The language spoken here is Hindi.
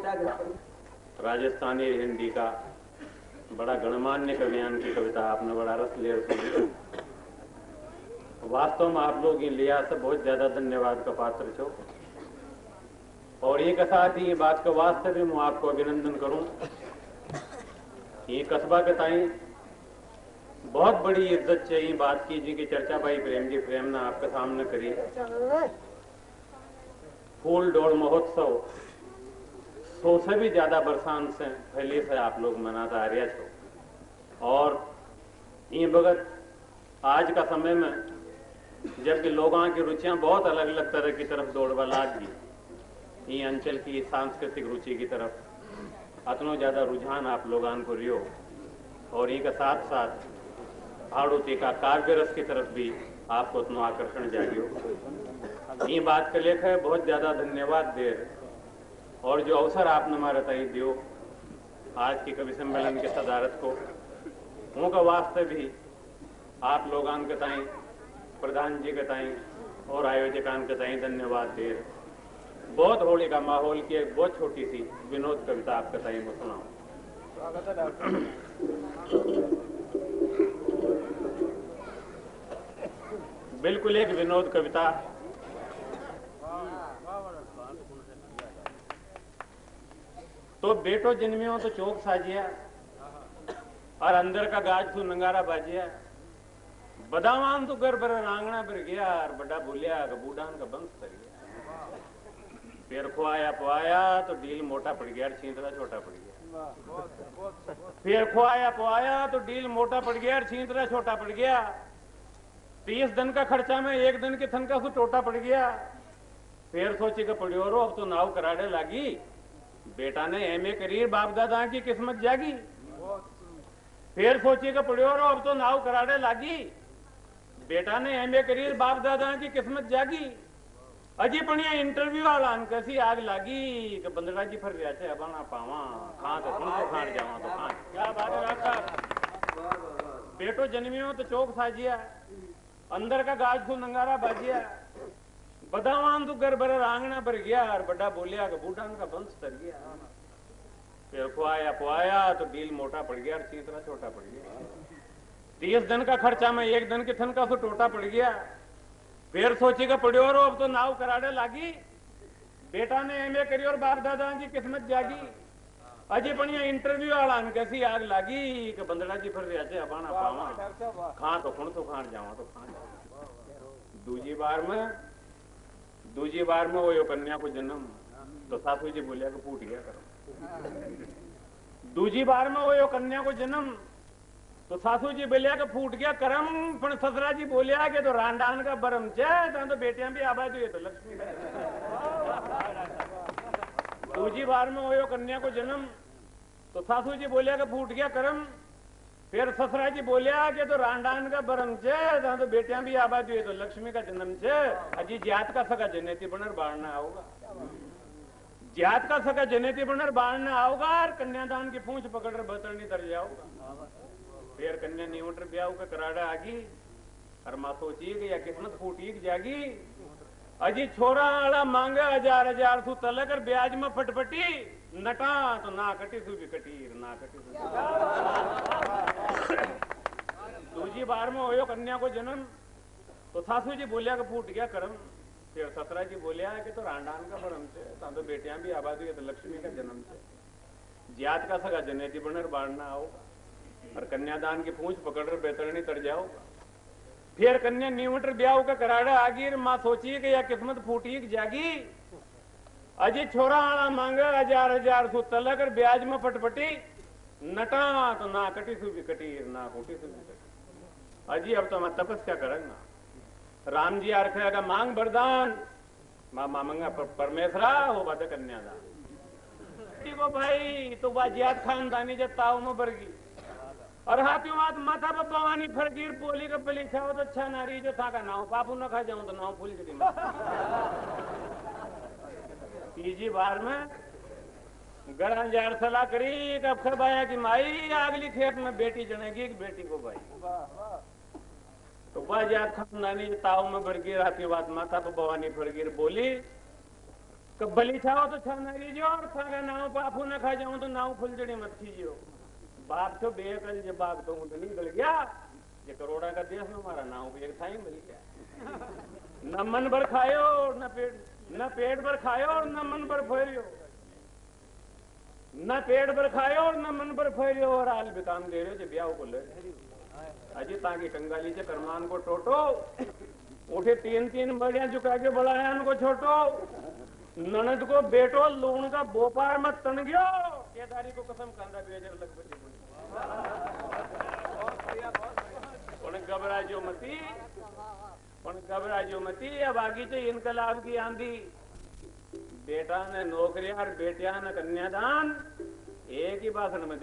राजस्थानी हिंदी का बड़ा गणमान्य कवियान की कविता आपने बड़ा रस ले सुनी। वास्तव में आप लोग इन लिया से बहुत ज्यादा धन्यवाद का पात्र छो। और ये साथ ही ये बात का वास्ते भी मैं आपको अभिनंदन करूं। ये कस्बा के ताई बहुत बड़ी इज्जत चाहिए बात की जी की चर्चा भाई प्रेम जी प्रेम ने आपके सामने करी। फूल डोल महोत्सव 100 से भी ज्यादा बरसान से पहले से आप लोग मनाता आ रहा छो। और ये भगत आज का समय में जबकि लोगों की रुचियां बहुत अलग अलग तरह की तरफ दौड़वा लाग गई, ये अंचल की सांस्कृतिक रुचि की तरफ अतनो ज्यादा रुझान आप लोगों को रियो। और इनके साथ साथ भाड़ूती का काव्य रस की तरफ भी आपको उतना आकर्षण जागियो। ये बात के लेख है बहुत ज्यादा धन्यवाद दे। और जो अवसर आपने हमारे तय दियो आज की कवि सम्मेलन की सदारत को, उनका वास्ते भी आप लोगों के ताई प्रधान जी के ताई और आयोजकान के ताई धन्यवाद दे। बहुत होली का माहौल की एक बहुत छोटी सी विनोद कविता आपके ताई में सुनाऊं। बिल्कुल एक विनोद कविता। तो बेटो जन्मियो तो चौक साजिया और अंदर का गाज तू नंगारा बाजिया। बदावान तो घर पर आंगना पर गया और बड़ा बोलिया बूढ़ान का बंस कर गया। फिर खुआया पुआया तो डील मोटा पड़ गया, छींतरा छोटा पड़ गया। फिर खुआया पुआया तो डील मोटा पड़ गया, छींतरा छोटा पड़ गया। 30 दिन का खर्चा में 1 दिन के थनका से टोटा पड़ गया। फिर सोची का पड़ियो रो अब तो नाव कराड़े लागी। बेटा ने एमए करी बाप दादा की किस्मत जागी। फिर सोची का पड़ियो रो अब तो नाव कराड़े लागी। बेटा ने एमए करी बाप दादा की किस्मत जागी। अजी पणिया इंटरव्यू वाला कैसी आग लागी कि बंदड़ा जी फर रहा थे अब ना पावा खां तो खान जावा तो खान। क्या बात है आपका। बेटो जन्मियो तो चौक साजिया, अंदर का गाज को नंगारा बाजिया। बदावान तो घर भर आंगना भर गया और बड़ा बोलिया कि बूढ़ान का वंश तर गया। फिर खुआया पुआया तो डील मोटा पड़ गया और चीतरा छोटा पड़ गया। 30 दिन का खर्चा में 1 दिन के थनका से टोटा पड़ गया। फिर सोची का पड़ियो रो अब तो नाव कराड़े लागी। बेटा ने एमए करी और बाप दादा की किस्मत जागी। अजी पणिया इंटरव्यू वाला कैसी आग लागी कि बंदड़ा जी फिर रहा थे अब ना पावा खां तो खान जावा तो खान। दूजी बार में वो कन्या को जन्म तो सासू जी बोलिया कि फूट गया करो। दूजी बार में वो कन्या को जन्म तो सासू जी बोलिया कि फूट गया करम। पण ससरा जी बोलिया कि तो रांडान का बरम चे तो बेटियां भी आबाद हुई तो लक्ष्मी। दूजी बार में वो कन्या को जन्म तो सासू जी बोलिया कि फूट गया करम। फिर ससरा जी बोलिया कि तो रांडान का बरम चे तो बेटियां भी आबाद हुई तो लक्ष्मी का जन्म चे। अजी जात का सका जनेती बनर बाढ़ना आओगा। जात का सका जनेती बनर बाढ़ना आओगा और कन्यादान की पूंछ पकड़ बतरनी तर जाओगा। फिर कन्या न्यूटर ब्याह का कराड़ा आगी और मां सोची कि या किस्मत फूटी जागी। अजी छोरा आला मांगे 1000 सु तलक और ब्याज में फटफटी नटा तो ना कटी सु भी कटीर ना कटी सु। दूजी बार में होयो कन्या को जन्म तो सासू जी बोलिया कि फूट गया करम। फिर ससरा जी बोलिया कि तो रांडान का भरम से तो बेटियां भी आबादी है तो लक्ष्मी का जन्म से। जात का सगा जनेती बनर बाढ़ना आओगा और कन्यादान की पूंछ पकड़ बेतरनी तर जाओ। फिर कन्या न्यूटर ब्याह का कराड़ा आगी। मां सोची कि या किस्मत फूटी जागी। अजी छोरा आला मांगे 1000 सु तलक और ब्याज में फटफटी नटा तो ना कटी सु भी कटीर ना फूटी सु भी कटी। अजी अब तो मैं तपस्या करेंगा। राम जी आरखेगा मांग वरदान मां मांगा परमेश्वरा हो बात कन्यादान। को भाई तो बाजियात खानदानी जब ताव में बरगी और हाथी बात माथा पर पवानी फरकीर बोली का पली छाओ तो अच्छा नारी जो था का नाव पापू न खा जाऊं तो नाव फूल के दिन। तीजी बार में गरा जार सलाह करी कब खब आया कि माई अगली खेत में बेटी जनेगी बेटी को भाई तो बाजियात खानदानी ताव में बरगी हाथी बात माथा पर पवानी फरकीर बोली कब्बली छाओ तो छाना लीजियो और थागा नाव पापू न खा जाऊं तो नाव फुलझड़ी मत खीजियो। बाप तो बेकल जे बाप तो मुझे निकल गया ये करोड़ा का देश में हमारा नाव भी एक था ही मिल गया। न मन भर खायो न पेट भर खायो और न मन भर फेरियो, न पेट भर खायो और न मन भर फेरियो और आल भी काम दे रहे हो ब्याह को ले अजी ताकि कंगाली से करमान को टोटो उठे तीन तीन बड़िया झुका के बढ़ाया उनको छोटो ननद को बेटो लूण का बोपार मत तन गयो केदारी को कसम कांदा बेजर लग घबरा जो मती अब आगे से इनकलाब की आंधी बेटा ने नौकरियां और बेटिया ने कन्यादान एक ही बात समझ